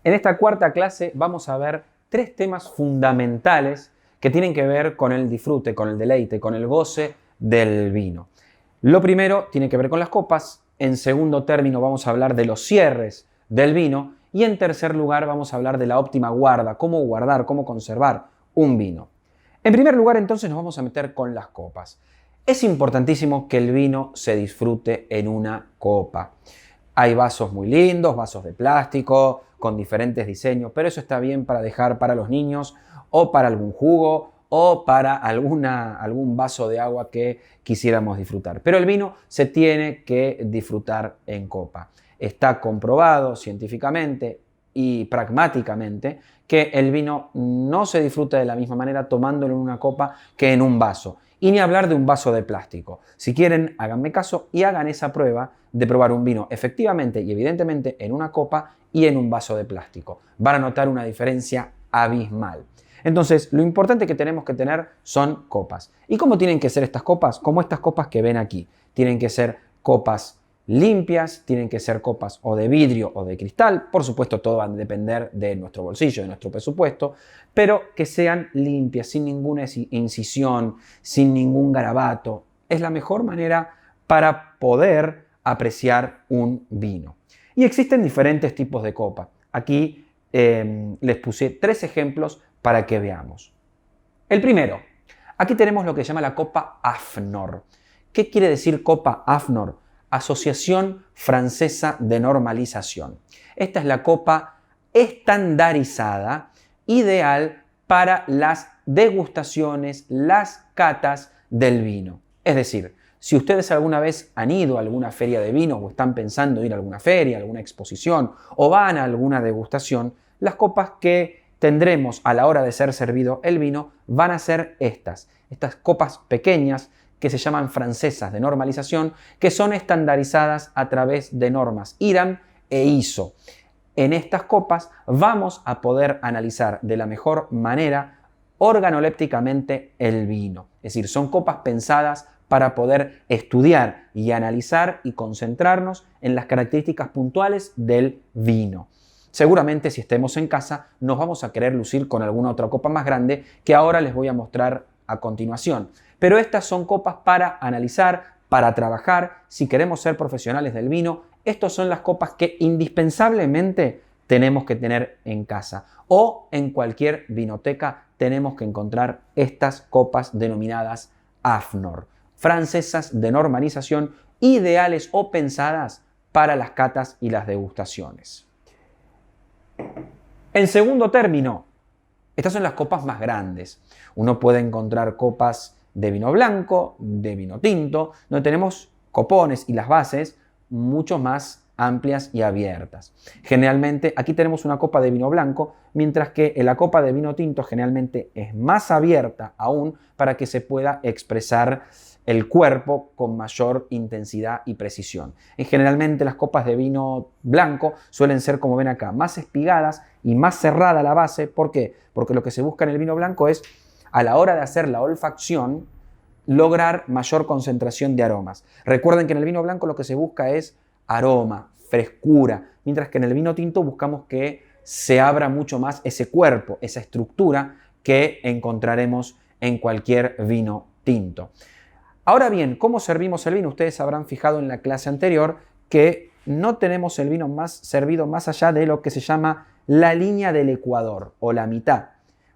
En esta cuarta clase vamos a ver tres temas fundamentales que tienen que ver con el disfrute, con el deleite, con el goce del vino. Lo primero tiene que ver con las copas, en segundo término vamos a hablar de los cierres del vino y en tercer lugar vamos a hablar de la óptima guarda, cómo guardar, cómo conservar un vino. En primer lugar entonces nos vamos a meter con las copas. Es importantísimo que el vino se disfrute en una copa. Hay vasos muy lindos, vasos de plástico, con diferentes diseños, pero eso está bien para dejar para los niños o para algún jugo o para algún vaso de agua que quisiéramos disfrutar. Pero el vino se tiene que disfrutar en copa. Está comprobado científicamente y pragmáticamente que el vino no se disfruta de la misma manera tomándolo en una copa que en un vaso. Y ni hablar de un vaso de plástico. Si quieren, háganme caso y hagan esa prueba de probar un vino efectivamente y evidentemente en una copa y en un vaso de plástico. Van a notar una diferencia abismal. Entonces, lo importante que tenemos que tener son copas. ¿Y cómo tienen que ser estas copas? Como estas copas que ven aquí. Tienen que ser copas limpias, tienen que ser copas o de vidrio o de cristal. Por supuesto, todo va a depender de nuestro bolsillo, de nuestro presupuesto, pero que sean limpias, sin ninguna incisión, sin ningún garabato. Es la mejor manera para poder apreciar un vino. Y existen diferentes tipos de copa. Aquí les puse tres ejemplos para que veamos. El primero, aquí tenemos lo que se llama la copa AFNOR. ¿Qué quiere decir copa AFNOR? Asociación Francesa de Normalización. Esta es la copa estandarizada, ideal para las degustaciones, las catas del vino. Es decir, si ustedes alguna vez han ido a alguna feria de vino o están pensando ir a alguna feria, alguna exposición o van a alguna degustación, las copas que tendremos a la hora de ser servido el vino van a ser estas copas pequeñas que se llaman francesas de normalización, que son estandarizadas a través de normas IRAM e ISO. En estas copas vamos a poder analizar de la mejor manera organolépticamente el vino. Es decir, son copas pensadas para poder estudiar y analizar y concentrarnos en las características puntuales del vino. Seguramente si estemos en casa nos vamos a querer lucir con alguna otra copa más grande que ahora les voy a mostrar a continuación. Pero estas son copas para analizar, para trabajar, si queremos ser profesionales del vino. Estas son las copas que indispensablemente tenemos que tener en casa o en cualquier vinoteca tenemos que encontrar estas copas denominadas AFNOR, francesas de normalización, ideales o pensadas para las catas y las degustaciones. En segundo término, estas son las copas más grandes. Uno puede encontrar copas de vino blanco, de vino tinto, donde tenemos copones y las bases mucho más amplias y abiertas. Generalmente aquí tenemos una copa de vino blanco, mientras que la copa de vino tinto generalmente es más abierta aún para que se pueda expresar el cuerpo con mayor intensidad y precisión. Generalmente las copas de vino blanco suelen ser, como ven acá, más espigadas y más cerrada la base. ¿Por qué? Porque lo que se busca en el vino blanco es, a la hora de hacer la olfacción, lograr mayor concentración de aromas. Recuerden que en el vino blanco lo que se busca es aroma, frescura, mientras que en el vino tinto buscamos que se abra mucho más ese cuerpo, esa estructura que encontraremos en cualquier vino tinto. Ahora bien, ¿cómo servimos el vino? Ustedes habrán fijado en la clase anterior que no tenemos el vino servido más allá de lo que se llama la línea del ecuador o la mitad.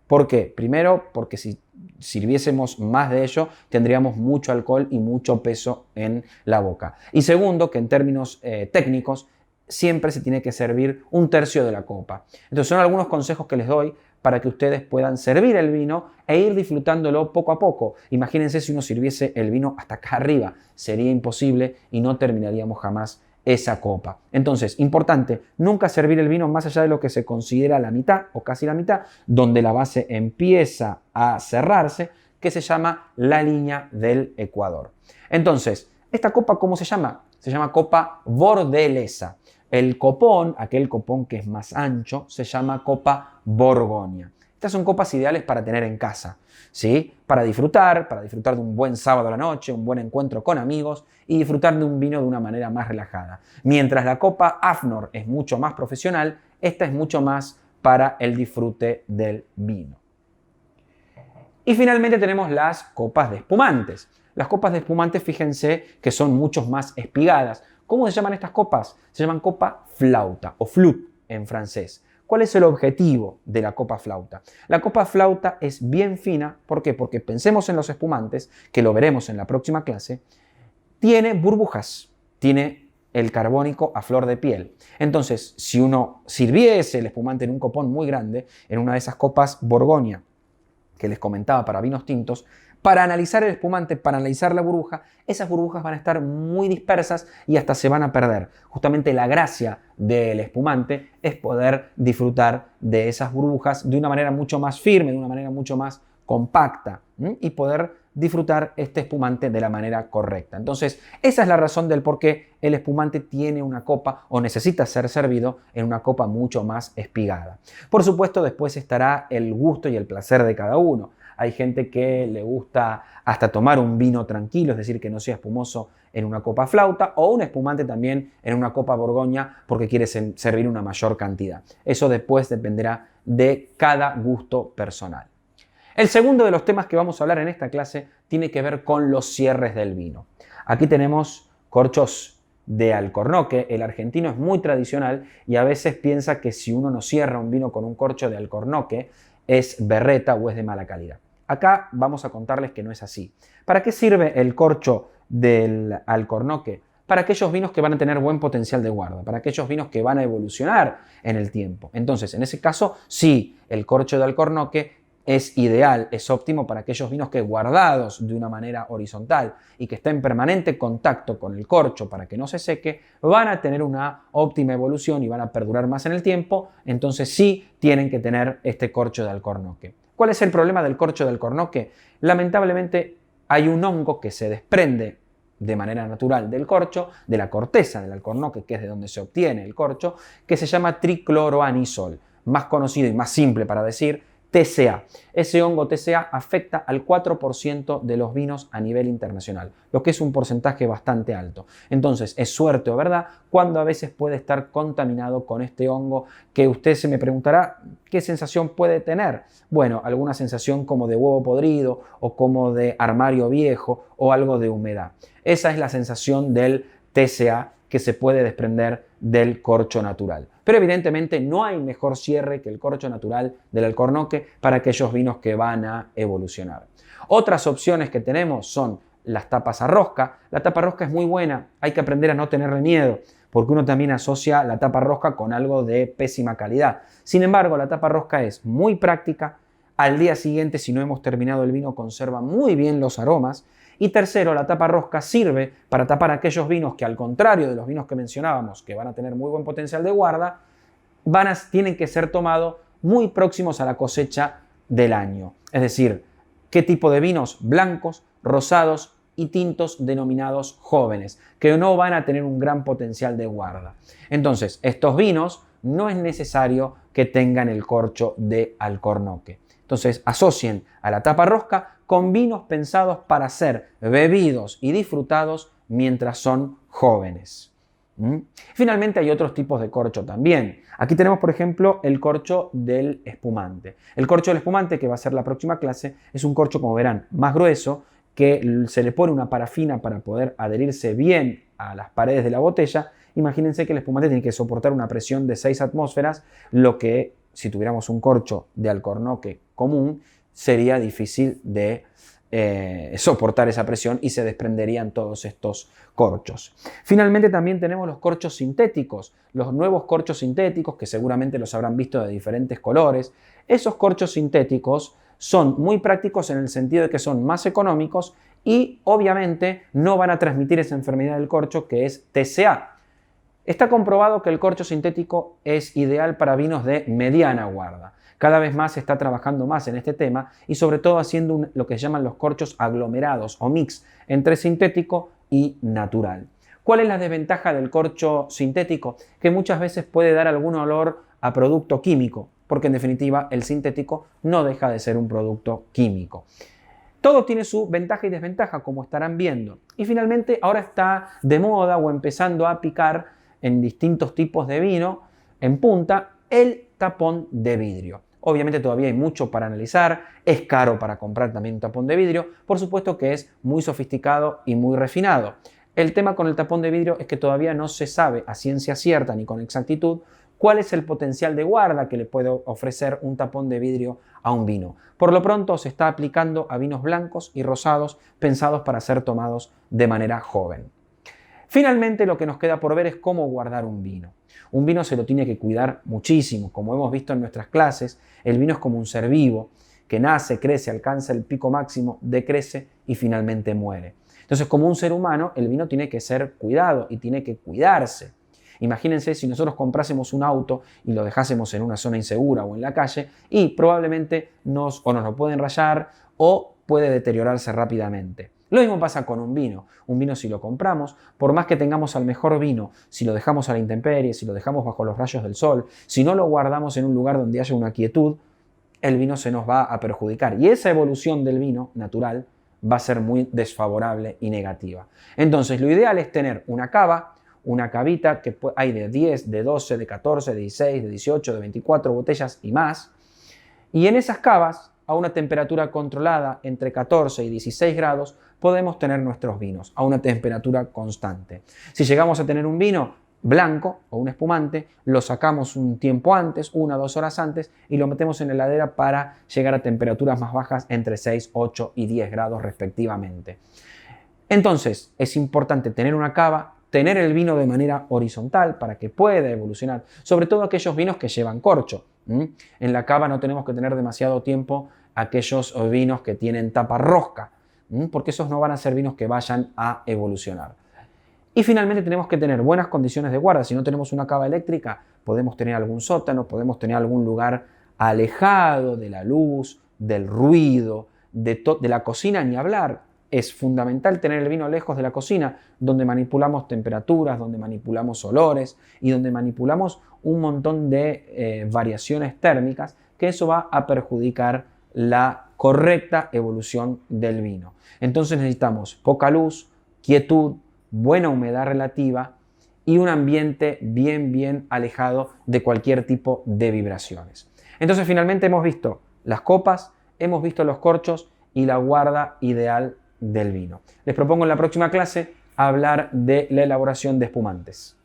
¿Por qué? Primero, porque si sirviésemos más de ello, tendríamos mucho alcohol y mucho peso en la boca. Y segundo, que en términos técnicos, siempre se tiene que servir un tercio de la copa. Entonces son algunos consejos que les doy para que ustedes puedan servir el vino e ir disfrutándolo poco a poco. Imagínense si uno sirviese el vino hasta acá arriba. Sería imposible y no terminaríamos jamás esa copa. Entonces, importante, nunca servir el vino más allá de lo que se considera la mitad o casi la mitad, donde la base empieza a cerrarse, que se llama la línea del ecuador. Entonces, ¿esta copa cómo se llama? Se llama copa bordelesa. El copón, aquel copón que es más ancho, se llama copa Borgoña. Estas son copas ideales para tener en casa, ¿sí? Para disfrutar de un buen sábado a la noche, un buen encuentro con amigos y disfrutar de un vino de una manera más relajada. Mientras la copa AFNOR es mucho más profesional, esta es mucho más para el disfrute del vino. Y finalmente tenemos las copas de espumantes. Las copas de espumantes, fíjense que son mucho más espigadas. ¿Cómo se llaman estas copas? Se llaman copa flauta o flûte en francés. ¿Cuál es el objetivo de la copa flauta? La copa flauta es bien fina. ¿Por qué? Porque pensemos en los espumantes, que lo veremos en la próxima clase. Tiene burbujas, tiene el carbónico a flor de piel. Entonces, si uno sirviese el espumante en un copón muy grande, en una de esas copas Borgoña, que les comentaba para vinos tintos, para analizar el espumante, para analizar la burbuja, esas burbujas van a estar muy dispersas y hasta se van a perder. Justamente la gracia del espumante es poder disfrutar de esas burbujas de una manera mucho más firme, de una manera mucho más compacta, y poder disfrutar este espumante de la manera correcta. Entonces, esa es la razón del por qué el espumante tiene una copa o necesita ser servido en una copa mucho más espigada. Por supuesto, después estará el gusto y el placer de cada uno. Hay gente que le gusta hasta tomar un vino tranquilo, es decir, que no sea espumoso en una copa flauta, o un espumante también en una copa Borgoña porque quiere servir una mayor cantidad. Eso después dependerá de cada gusto personal. El segundo de los temas que vamos a hablar en esta clase tiene que ver con los cierres del vino. Aquí tenemos corchos de alcornoque. El argentino es muy tradicional y a veces piensa que si uno no cierra un vino con un corcho de alcornoque es berreta o es de mala calidad. Acá vamos a contarles que no es así. ¿Para qué sirve el corcho del alcornoque? Para aquellos vinos que van a tener buen potencial de guarda, para aquellos vinos que van a evolucionar en el tiempo. Entonces, en ese caso, sí, el corcho de alcornoque es ideal, es óptimo para aquellos vinos que guardados de una manera horizontal y que estén en permanente contacto con el corcho para que no se seque, van a tener una óptima evolución y van a perdurar más en el tiempo. Entonces sí tienen que tener este corcho de alcornoque. ¿Cuál es el problema del corcho de alcornoque? Lamentablemente hay un hongo que se desprende de manera natural del corcho, de la corteza del alcornoque, que es de donde se obtiene el corcho, que se llama tricloroanisol, más conocido y más simple para decir TCA. Ese hongo TCA afecta al 4% de los vinos a nivel internacional, lo que es un porcentaje bastante alto. Entonces, es suerte o verdad cuando a veces puede estar contaminado con este hongo que usted se me preguntará qué sensación puede tener. Bueno, alguna sensación como de huevo podrido o como de armario viejo o algo de humedad. Esa es la sensación del TCA que se puede desprender del corcho natural. Pero evidentemente no hay mejor cierre que el corcho natural del alcornoque para aquellos vinos que van a evolucionar. Otras opciones que tenemos son las tapas a rosca. La tapa a rosca es muy buena, hay que aprender a no tenerle miedo, porque uno también asocia la tapa a rosca con algo de pésima calidad. Sin embargo, la tapa a rosca es muy práctica. Al día siguiente, si no hemos terminado el vino, conserva muy bien los aromas. Y tercero, la tapa rosca sirve para tapar aquellos vinos que, al contrario de los vinos que mencionábamos, que van a tener muy buen potencial de guarda, tienen que ser tomados muy próximos a la cosecha del año. Es decir, ¿qué tipo de vinos? Blancos, rosados y tintos denominados jóvenes, que no van a tener un gran potencial de guarda. Entonces, estos vinos no es necesario que tengan el corcho de alcornoque. Entonces, asocien a la tapa rosca con vinos pensados para ser bebidos y disfrutados mientras son jóvenes. Finalmente hay otros tipos de corcho también. Aquí tenemos, por ejemplo, el corcho del espumante. El corcho del espumante, que va a ser la próxima clase, es un corcho, como verán, más grueso, que se le pone una parafina para poder adherirse bien a las paredes de la botella. Imagínense que el espumante tiene que soportar una presión de 6 atmósferas, lo que, si tuviéramos un corcho de alcornoque común, sería difícil de soportar esa presión y se desprenderían todos estos corchos. Finalmente también tenemos los corchos sintéticos, los nuevos corchos sintéticos que seguramente los habrán visto de diferentes colores. Esos corchos sintéticos son muy prácticos en el sentido de que son más económicos y obviamente no van a transmitir esa enfermedad del corcho que es TCA. Está comprobado que el corcho sintético es ideal para vinos de mediana guarda. Cada vez más se está trabajando más en este tema y sobre todo haciendo lo que se llaman los corchos aglomerados o mix entre sintético y natural. ¿Cuál es la desventaja del corcho sintético? Que muchas veces puede dar algún olor a producto químico, porque en definitiva el sintético no deja de ser un producto químico. Todo tiene su ventaja y desventaja, como estarán viendo. Y finalmente ahora está de moda o empezando a picar en distintos tipos de vino en punta el tapón de vidrio. Obviamente todavía hay mucho para analizar, es caro para comprar también un tapón de vidrio, por supuesto que es muy sofisticado y muy refinado. El tema con el tapón de vidrio es que todavía no se sabe a ciencia cierta ni con exactitud cuál es el potencial de guarda que le puede ofrecer un tapón de vidrio a un vino. Por lo pronto se está aplicando a vinos blancos y rosados pensados para ser tomados de manera joven. Finalmente, lo que nos queda por ver es cómo guardar un vino. Un vino se lo tiene que cuidar muchísimo. Como hemos visto en nuestras clases, el vino es como un ser vivo que nace, crece, alcanza el pico máximo, decrece y finalmente muere. Entonces, como un ser humano, el vino tiene que ser cuidado y tiene que cuidarse. Imagínense si nosotros comprásemos un auto y lo dejásemos en una zona insegura o en la calle y probablemente nos lo pueden rayar o puede deteriorarse rápidamente. Lo mismo pasa con un vino. Un vino, si lo compramos, por más que tengamos al mejor vino, si lo dejamos a la intemperie, si lo dejamos bajo los rayos del sol, si no lo guardamos en un lugar donde haya una quietud, el vino se nos va a perjudicar. Y esa evolución del vino natural va a ser muy desfavorable y negativa. Entonces, lo ideal es tener una cava, una cavita que hay de 10, de 12, de 14, de 16, de 18, de 24 botellas y más. Y en esas cavas, a una temperatura controlada entre 14 y 16 grados, podemos tener nuestros vinos a una temperatura constante. Si llegamos a tener un vino blanco o un espumante, lo sacamos un tiempo antes, 1 o 2 horas antes, y lo metemos en la heladera para llegar a temperaturas más bajas entre 6, 8 y 10 grados respectivamente. Entonces, es importante tener una cava, tener el vino de manera horizontal para que pueda evolucionar, sobre todo aquellos vinos que llevan corcho. En la cava no tenemos que tener demasiado tiempo aquellos vinos que tienen tapa rosca, porque esos no van a ser vinos que vayan a evolucionar. Y finalmente tenemos que tener buenas condiciones de guarda. Si no tenemos una cava eléctrica, podemos tener algún sótano, podemos tener algún lugar alejado de la luz, del ruido, de la cocina, ni hablar. Es fundamental tener el vino lejos de la cocina, donde manipulamos temperaturas, donde manipulamos olores y donde manipulamos un montón de variaciones térmicas, que eso va a perjudicar la correcta evolución del vino. Entonces necesitamos poca luz, quietud, buena humedad relativa y un ambiente bien alejado de cualquier tipo de vibraciones. Entonces finalmente hemos visto las copas, hemos visto los corchos y la guarda ideal del vino. Les propongo en la próxima clase hablar de la elaboración de espumantes.